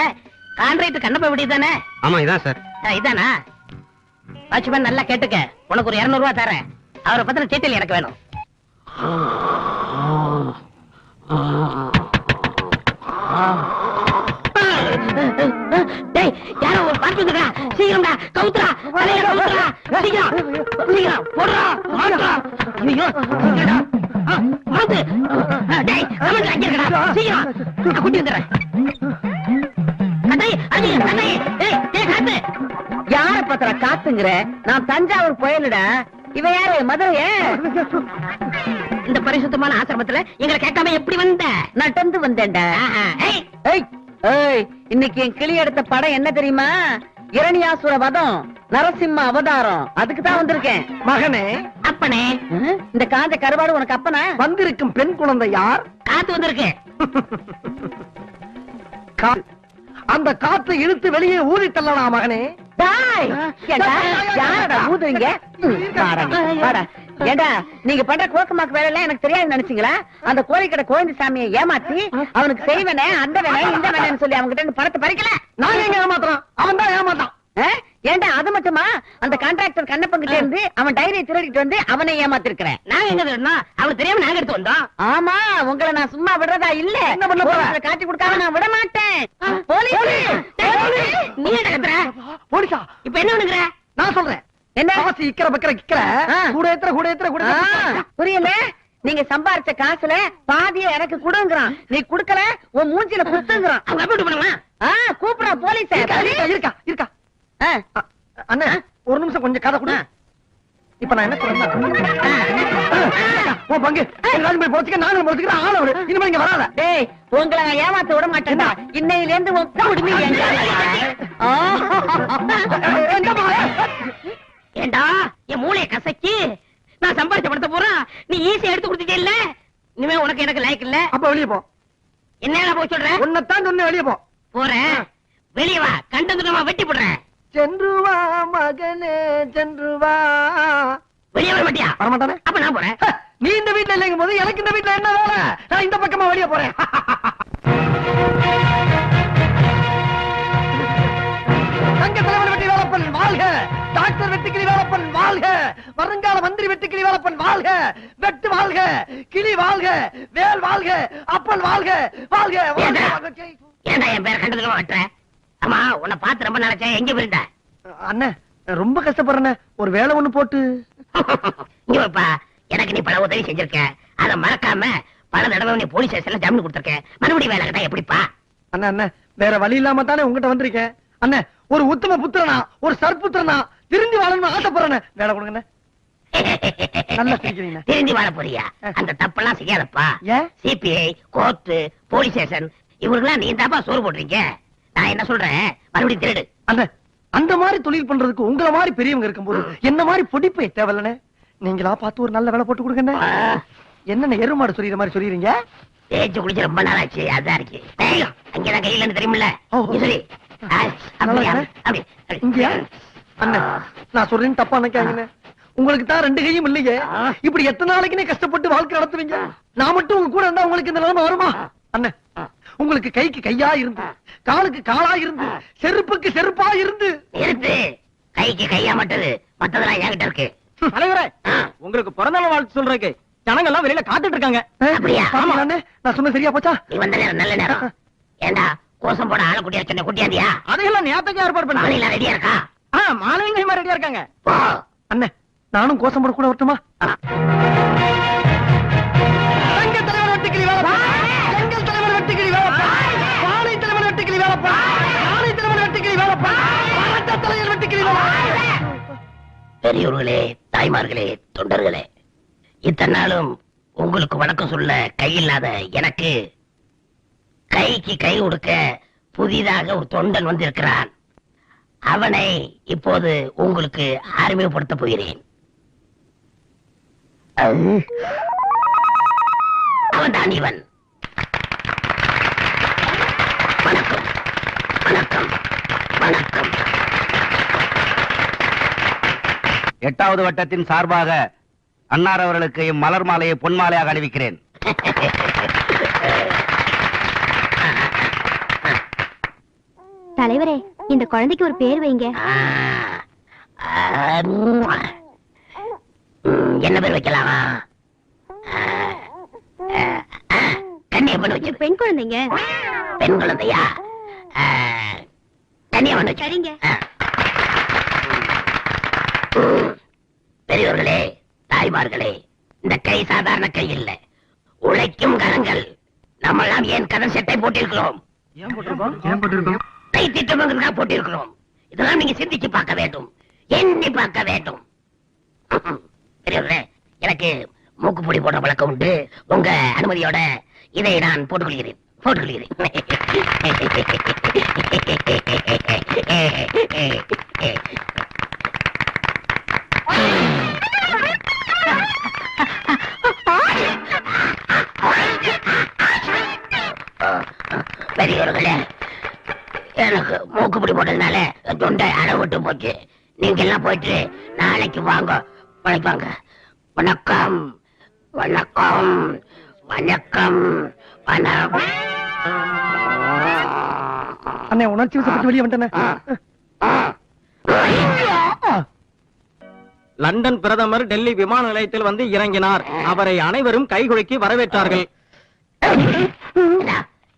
கான்ட்ராக்ட் கண்ணப்ப விடி தானே? ஆமா இதான் சார். இதானா? வாட்ச்மேன் நல்லா கேட்டுக்க. உனக்கு ஒரு 200 ரூபாய் தரேன். அவரை பத்தின டீட்டெயில் எனக்கு வேணும். டேய் யாரோ ஒரு பாட்டு வந்துடா. சீக்கிரம்டா கவுத்துடா. தலைய கவுத்துடா. சீக்கிரம் சீக்கிரம் போடுடா. மாட்டுடா. ஐயோ சீக்கிரம்டா. மாத்து. டேய் கமெண்ட் அடிக்கடா. சீக்கிரம் குட்டி வந்துறேன். கட்டை அடி கட்டை. டேய் டேய் காத்து. யார பத்திர காத்துங்கற? நான் தஞ்சாவூர் போயலடா. இவன் யாரு? மதுரைய? இந்த பரிசுத்தமான ஆசிரமத்துல எங்களை கேட்காம எப்படி வந்த? நட்டந்து வந்தேன்டா. ஏய் ஏய் ஏய், இன்னைக்கு என் கிளி எடுத்த படம் என்ன தெரியுமா? இரணியாசுர வதம், நரசிம்ம அவதாரம். அதுக்கு தான் வந்திருக்கேன். மகனே, அப்பனே, இந்த காஞ்ச கருவாடு உனக்கு அப்பனா? வந்திருக்கும் பெண் குழந்தை யார்? காத்து வந்திருக்கு. அந்த காற்றை இழுத்து வெளியே ஊதி தள்ளலாம் மகனே. டாய், ஏண்டா யாரடா ஊதுறீங்க? வாடா. ஏண்டா நீங்க பண்ற கோக்கமாக்கு வேலை எல்லாம் எனக்கு தெரியாது நினைச்சீங்களா? அந்த கோழிக்கடை கோவிந்த சாமியை ஏமாத்தி அவனுக்கு செய்வனே அந்த வேலை இந்த வேலைன்னு சொல்லி அவங்க கிட்ட பணத்தை பறிக்கல. நாங்க எங்க ஏமாத்துறோம்? அவன் தான் ஏமாத்தான். ஏண்டா அது மட்டுமா? அந்த கான்ட்ராக்டர் கண்ணப்பன் கிட்ட இருந்து அவன் டைரியை திருடிட்டு வந்து அவனை ஏமாத்திருக்கிறேன். நாங்க எங்க திருடணும்? அவனுக்கு தெரியாம நாங்க எடுத்து வந்தோம். ஆமா, உங்களை நான் சும்மா விடுறதா இல்ல. என்ன பண்ண போற? காட்டி கொடுக்காம நான் விட மாட்டேன். போலீஸ் நீ என்ன கத்துற? போலீஸா? இப்ப என்ன பண்ணுகிற? நான் சொல்றேன். என்ன காசு இக்கற பக்கற கிக்கற கூட ஏத்துற புரியல? நீங்க சம்பாரிச்ச காசுல பாதிய எனக்கு கொடுங்கறான். நீ குடுக்கல உன் மூஞ்சில குத்துங்கறான். அவங்க அப்படி பண்ணுமா? கூப்பிடுற போலீஸ். இருக்கா அண்ணா ஒரு நிமிஷம் கொஞ்சம் கதை கொடு. இப்ப நான் என்ன சொல்றேன்? உன் பங்கு போய் போச்சுக்க, நானும் போச்சுக்கிறேன். ஆள விடு. இனிமே இங்க வராத. டேய் உங்களை நான் ஏமாத்த விட மாட்டேன்டா. இன்னையில இருந்து உன் குடுமி ஏண்டா என் மூளைய கசக்கி நான் சம்பாதிச்ச படத்தை போறேன். நீ ஈஸியா எடுத்து கொடுத்துட்டே இல்ல. இனிமே உனக்கு எனக்கு லைக் இல்ல. அப்ப வெளியே போ. என்ன போய் சொல்ற? உன்னைத்தான் சொன்ன வெளியே போ. போறேன். வெளியே வா. கண்டதுமா வெட்டி போடுறேன். சென்று வா மகனே சென்று வா. வெளியே வர மாட்டியா? வரமாட்டானே. அப்ப நான் போறேன். நீ இந்த வீட்டுல இல்லைங்கும் போது எனக்கு இந்த வீட்டுல என்ன வேலை? நான் இந்த பக்கமா வெளியே போறேன். தங்க தலைவர் வெட்டி வேலப்பன் வாழ்க. டாக்டர் வெட்டுக்கிளி வேலப்பன் வாழ்க. வருங்கால மந்திரி வெட்டுக்கிளி வேலப்பன் வாழ்க. வெட்டு வாழ்க. கிளி வாழ்க. வேல் வாழ்க. அப்பன் வாழ்க. வாழ்க. ஏண்டா என் பேரை கண்டதுமா வெட்டுற? ஆமா உன்னை பார்த்து ரொம்ப நினைச்சேன். எங்க போயிருந்த? அண்ணன் ரொம்ப கஷ்டப்படுறேன். ஒரு வேலை ஒண்ணு போட்டு இங்கப்பா. எனக்கு நீ பல உதவி செஞ்சிருக்க. அத மறக்காம பல தடவை நீ போலீஸ் ஸ்டேஷன்ல ஜாமீன் கொடுத்திருக்க. மறுபடியும் வேலை கேட்டா எப்படிப்பா? அண்ணன் வேற வழி இல்லாம தானே உங்ககிட்ட வந்திருக்கேன். அண்ணன் ஒரு உத்தம புத்திரனா, ஒரு சற்புத்திரனா திருந்தி வாழணும்னு ஆசைப்படுறேன். வேலை கொடுங்க. நல்லா சிரிக்கிறீங்க. திருந்தி வாழ போறியா? அந்த தப்பெல்லாம் செய்யாதப்பா. சிபிஐ, கோர்ட், போலீஸ் ஸ்டேஷன் இவருக்கெல்லாம் நீ தாப்பா சோறு போடுறீங்க. நான் என்ன சொல்றேன், மறுபடியும் திருடு. அண்ணன் அந்த மாதிரி தொழில் பண்றதுக்கு உங்களை மாதிரி பெரியவங்க இருக்கும்போது என்ன மாதிரி பொடிப்பை தேவையில்லைன்னு நீங்களா பார்த்து ஒரு நல்ல வேலை போட்டு கொடுங்க. என்ன எருமாடு சொல்லிற மாதிரி சொல்லிடுறீங்க? தேய்ச்சி குளிச்சு ரொம்ப நாள் ஆச்சு. அதான் இருக்கு. அங்கதான் கையில இருந்து தெரியுமில்ல. சரி இங்கயா? அண்ணன் நான் சொல்றேன் தப்பா நினைக்காதீங்க. உங்களுக்கு தான் 2 கையும் இல்லையே. இப்படி எத்தனை நாளைக்குனே கஷ்டப்பட்டு வாழ்க்கை நடத்துவீங்க. நான் மட்டும் உங்க கூட இருந்தா உங்களுக்கு இந்த நிலைமை வருமா? அண்ணன் உங்களுக்கு கைக்கு கையா இருந்து, காலுக்கு காலா இருந்து, செருப்புக்கு செருப்பா இருந்து. இருக்கு கைக்கு கையா மட்டுது. மத்ததெல்லாம் என்கிட்ட இருக்கு. தலைவரே, உங்களுக்கு பிறந்த நாள் வாழ்த்து சொல்றேன். ஜனங்க எல்லாம் வெளியில காத்துட்டு இருக்காங்க. அப்படியா? ஆமா அண்ணே, நான் சொன்ன சரியா போச்சா? நீ வந்த நேரம் நல்ல நேரம். ஏண்டா கோசம் போட ஆளை குட்டியா சொன்ன குட்டியாந்தியா? அதையெல்லாம் நேரத்துக்கு ஏற்பாடு பண்ண. மாலையெல்லாம் ரெடியா இருக்கா? மாலைங்க ரெடியா இருக்காங்க. அண்ணே நானும் கோசம் போட கூட வரட்டுமா? தங்க தலைவர் வெட்டுக்கிளி வேலப்பா. எங்கள் தலைவர் வெட்டுக்கிளி வேலப்பா. வாழை தலைவர் வெட்டுக்கிளி வேலப்பா. வாழை தலைவர் வெட்டுக்கிளி வேலப்பா. வாழை தலைவர் வெட்டுக்கிளி வேலப்பா. பெரியவர்களே, தாய்மார்களே, தொண்டர்களே, இத்தனை நாளும் உங்களுக்கு வணக்கம் சொல்ல கையில்லாத எனக்கு கைக்கு கை கொடுக்க புதிதாக ஒரு தொண்டன் வந்திருக்கிறான். அவனை இப்போது உங்களுக்கு அறிமுகப்படுத்த போகிறேன். அவன் தான் இவன். வணக்கம். வணக்கம் வணக்கம். 8வது வட்டத்தின் சார்பாக அன்னார் அவர்களுக்கு மலர் மாலையை பொன் மாலையாக அணிவிக்கிறேன். தலைவரே, இந்த குழந்தைக்கு ஒரு பேர் வைங்க. என்ன பேர் வைக்கலாமா? கன்னியப்பன் வச்சு. பெண் குழந்தைங்க. பெண் குழந்தையா? கன்னியப்பன் வச்சு. சரிங்க. பெரியவர்களே, தாய்மார்களே, இந்த கை சாதாரண கை இல்லை, உழைக்கும் கரங்கள். நம்மெல்லாம் ஏன் கதர் சட்டை போட்டிருக்கிறோம்? கை திட்டமாக போட்டிருக்கிறோம். இதெல்லாம் நீங்க சிந்திச்சு பார்க்க வேண்டும், எண்ணி பார்க்க வேண்டும். பெரியவர்களே, எனக்கு மூக்குப்பொடி போடுற பழக்கம் உண்டு. உங்க அனுமதியோட இதை நான் போட்டுக்கொள்கிறேன். பெரியவர்களே, எனக்கு மூக்குப்பொடி போட்டதுனால தொண்டை அடவிட்டு போச்சு. நீங்க எல்லாம் போயிட்டு நாளைக்கு வாங்க. வாங்க. வணக்கம் வணக்கம் வணக்கம் வணக்கம். அண்ணே, உணர்ச்சி வசப்பட்டு வெளியே வந்துட்டேன். லண்டன் பிரதமர் டெல்லி விமான நிலையத்தில் வந்து இறங்கினார். அவரை அனைவரும் கைகுலுக்கி வரவேற்றார்கள்.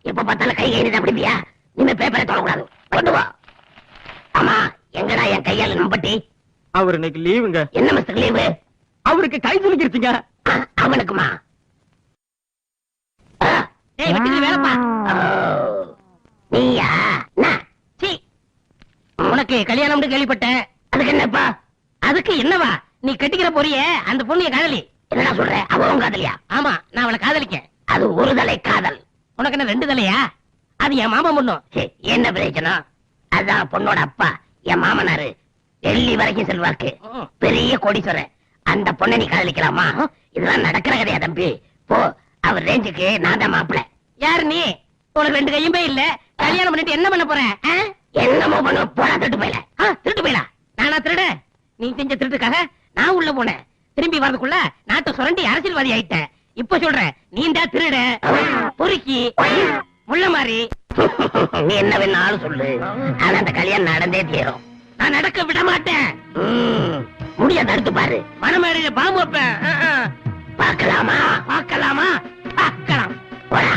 எப்ப பார்த்தாலும் கை கைது அப்படியா? நீங்க பேப்பரை தொடக்கூடாது. கொண்டு வா. ஆமா, எங்கடா என் கையால நம்பட்டி? அவர் இன்னைக்கு லீவுங்க. என்ன மிஸ்டர் லீவு? அவருக்கு கை துணிக்கிருச்சுங்க. அவனுக்குமா? நீயா? உனக்கு கல்யாணம் கேள்விப்பட்டேன். அதுக்கு என்னப்பா? அதுக்கு என்னவா? நீ கட்டிக்கிற போறிய அந்த பொண்ணிய காதலி. என்ன சொல்ற? அவன் காதலியா? ஆமா, நான் அவளை காதலிக்கேன். அது ஒரு தலை காதல். உனக்கு என்ன 2 தலையா? அது என் மாமா பொண்ணும். என்ன பிரச்சனை? அதான் பொண்ணோட அப்பா என் மாமனாரு டெல்லி வரைக்கும் செல்வாக்கு, பெரிய கோடீஸ்வரன். அந்த பொண்ணை நீ காதலிக்கலாமா? இதெல்லாம் நடக்கிற கதையா தம்பி? போ, அவர் ரேஞ்சுக்கு நான் தான் மாப்பிள்ள. யாரு நீ? உனக்கு 2 கையுமே இல்ல. கல்யாணம் பண்ணிட்டு என்ன பண்ண போற? என்னமோ பண்ண போனா திருட்டு போயில. திருட்டு போயிடா? நானா திருட? நீ செஞ்ச திருட்டுக்காக நான் உள்ள போனேன். திரும்பி வரதுக்குள்ள நாட்டை சுரண்டி அரசியல்வாதி ஆயிட்டேன். இப்ப சொல்றேன், நீ தான் திருட, பொறுக்கி, முள்ள மாதிரி. நீ என்ன வேணாலும் சொல்லு, ஆனா அந்த கல்யாணம் நடந்தே தீரும். நான் நடக்க விட மாட்டேன். முடிய தடுத்து பாரு. மனமேடைய பாம்பு வைப்பேன். பார்க்கலாமா? பார்க்கலாம். போடா.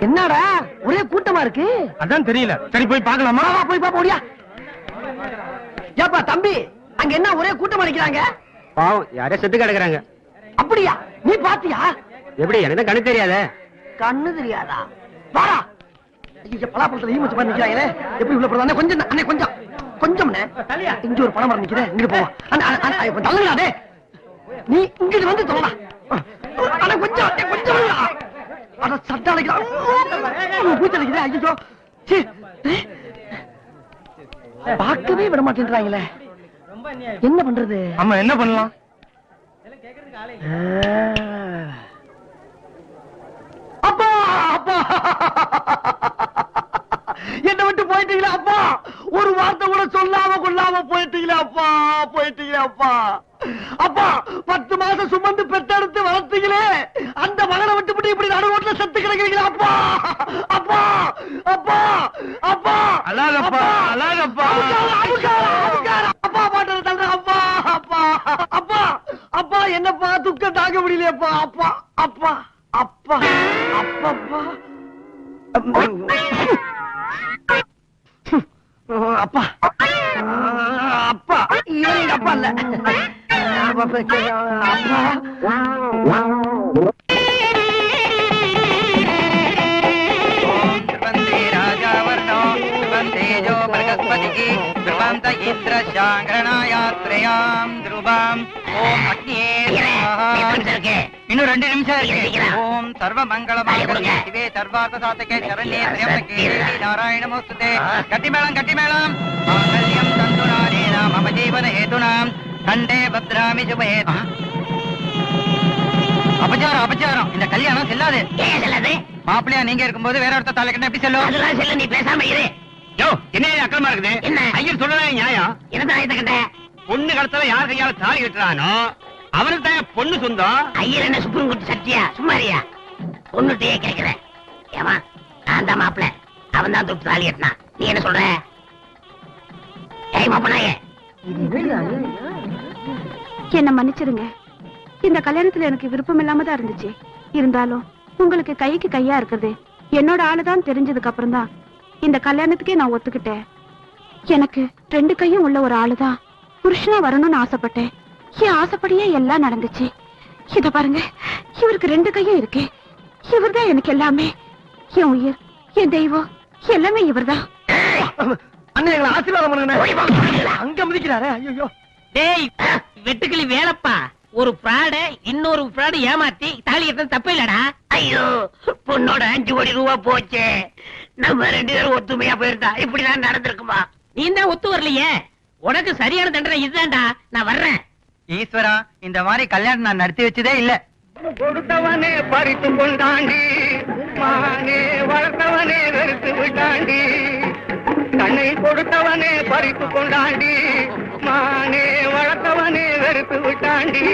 என்னடா ஒரே கூட்டமா இருக்கு? அதான் தெரியல. சரி, போய் பார்க்கலாமா? போய் பாப்பா முடியா? ஏப்பா தம்பி, அங்க என்ன ஒரே கூட்டமா நிக்கிறாங்க? பாவம், யாரே செத்து கிடக்குறாங்க. அப்படியா? நீ பாத்தியா? எப்படி? எனக்கு தான் கண்ணு தெரியாத. கண்ணு தெரியாதா? வாடா. ஐயா, பலாப்பழத்துல ஈ மச்சு பண்ணி நிக்கிறாங்களே, எப்படி உள்ள போறதா? கொஞ்சம் அண்ணே, கொஞ்சம் இங்க ஒரு பணம் மரம் நிக்குது. இங்க போவா. தள்ளுங்களா? டே, நீ இங்க வந்து தொல்லா. அண்ணா கொஞ்சம் அட சட்டை அடைக்கிறான். பூச்சி அடைக்குது. ஐயோ, பார்க்கவே விட மாட்டேன்றாங்களே, என்ன பண்றது? ஆமா, என்ன பண்ணலாம்? அப்பா அப்பா, என்ன விட்டு போயிட்டீங்களா அப்பா? ஒரு வார்த்தை கூட சொல்லாம கொள்ளாம போயிட்டீங்களா அப்பா? அப்பா, 10 மாசம் சுமந்து பெத்தெடுத்து வளர்த்தீங்களே, அந்த மகனை விட்டுவிட்டு இப்படி நடுவோட்ல செத்து கிடக்கிறீங்களா அப்பா? அழாதப்பா. அப்பா பாட்டு தள்ளுற. அப்பா என்னப்பா, துக்கம் தாங்க முடியலையப்பா. அப்பா இவன் எங்க அப்பா இல்ல. இன்னும் 2 நிமிஷம் இருக்கு. ஓம் சர்வ மங்களமாங்கல்யே சிவே சர்வார்த்த சாதகே சரண்யே த்ர்யம்பகே தேவி நாராயணமோஸ்துதே. கட்டி மேளம் மாங்கல்யம் தந்துநானேன மம ஜீவன ஹேதுனா கண்டே பத்ராமி சுபஹே. அபச்சாரம் அபச்சாரம், இந்த கல்யாணம் செல்லாது. ஏன் செல்லாது? மாப்பிள்ளையா நீங்க இருக்கும்போது வேற ஒருத்தர் தாலி கட்டினா எப்படி செல்லும்? அதெல்லாம் செல்ல, நீ பேசாம இரு. யோ, என்ன அக்கலமா இருக்குது? என்ன? ஐயர் சொல்றதா நியாயம்? என்ன ஆயத்த கண்ட? பொண்ணு கடத்தல யார் கையால தாலி கட்டுறானோ அவனுக்கு தான் பொண்ணு சொந்தம். ஐயர் என்ன சுப்ரீம் கோர்ட் சட்டியா? சும்மாரியா? பொண்ணுட்டே கேக்குற. ஏமா, நான் தான் மாப்பிள்ள, அவன் தான் தொட்டு தாலி கட்டினான். நீ என்ன சொல்ற? ஏய் மாப்பிள்ளையே, என்ன மன்னிச்சிருங்க. இந்த கல்யாணத்துல எனக்கு விருப்பம் இல்லாம தான் இருந்துச்சு. இருந்தாலும் உங்களுக்கு கைக்கு கையா இருக்குது என்னோட ஆளுதான் தெரிஞ்சதுக்கு அப்புறம் தான் இந்த கல்யாணத்துக்கே நான் ஒத்துக்கிட்டேன். எனக்கு 2 கையும் உள்ள ஒரு ஆளுதான் புருஷனா வரணும்னு ஆசைப்பட்டேன். என் ஆசைப்படியே எல்லாம் நடந்துச்சு. இத பாருங்க, இவருக்கு 2 கையும் இருக்கு. இவர்தான் எனக்கு எல்லாமே. என் உயிர், என் தெய்வம் எல்லாமே இவர்தான். அண்ணன் எங்களை ஆசீர்வாதம் பண்ணுங்க. அங்க மிதிக்கிறாரே. ஐயோ, டேய் வெட்டுக்கிளி வேலப்பா, ஒரு பிராட இன்னொரு பிராட ஏமாத்தி தாலி கட்டது தப்பு இல்லடா. ஐயோ, பொண்ணோட 5 கோடி ரூபா போச்சே. நம்ம 2 பேரும் ஒத்துமையா போயிருந்தா இப்படிதான் நடந்திருக்குமா? நீ தான் ஒத்து வரலையே. உனக்கு சரியான தண்டனை இதுதான்டா. நான் வர்றேன். ஈஸ்வரா, இந்த மாதிரி கல்யாணம் நான் நடத்தி வச்சதே இல்ல. கொடுத்தவனே பறித்து கொண்டாண்டி, மானே வளர்த்தவனே வெறுத்து விட்டாண்டி. தன்னை கொடுத்தவனே பறித்து கொண்டாண்டி, மானே வளர்த்தவனே வெறுத்து விட்டாண்டி.